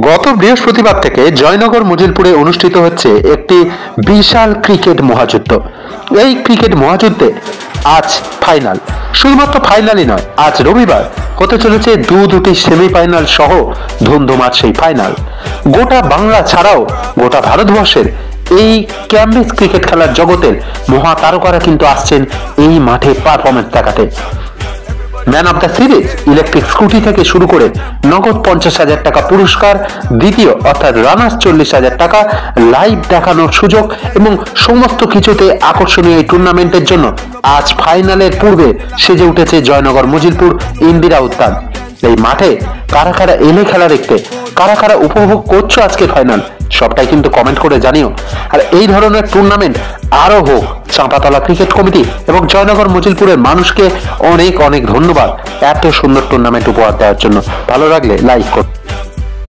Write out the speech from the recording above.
গত বৃহস্পতিবার থেকে জয়নগর মজিলপুরে অনুষ্ঠিত হচ্ছে একটি বিশাল ক্রিকেট মহাযুদ্ধ। এই ক্রিকেট মহাযুদ্ধে আজ ফাইনাল, শুধুমাত্র ফাইনালই নয়, আজ রবিবার হতে চলেছে দুটি সেমিফাইনাল সহ ধুমধুমার সেই ফাইনাল। গোটা বাংলা ছাড়াও গোটা ভারতবর্ষের এই ক্যাম্বিস ক্রিকেট খেলার জগতের মহা তারকারা কিন্তু আসছেন এই মাঠে পারফরমেন্স দেখাতে। Man of the series electric scooty থেকে শুরু করে নগদ 50,000 টাকা পুরস্কার, দ্বিতীয় অর্থাৎ রানার্স 40,000 টাকা, লাইভ দেখানোর সুযোগ এবং সমস্ত কিছুতে আকর্ষণীয় এই টুর্নামেন্টের জন্য আজ ফাইনালের পূর্বে সেজে উঠেছে জয়নগর মজিলপুর ইন্দিরা উদ্যান। এই মাঠে কারা কারা এলে খেলা দেখতে, কারা কারা উপভোগ করছো আজকে ফাইনাল, সবটাই কিন্তু কমেন্ট করে জানিও। আর এই ধরনের টুর্নামেন্ট আরো হোক। চাঁপাতলা ক্রিকেট কমিটি এবং জয়নগর মজিলপুরের মানুষকে অনেক অনেক ধন্যবাদ এত সুন্দর টুর্নামেন্ট উপহার দেওয়ার জন্য। ভালো লাগলে লাইক করুন।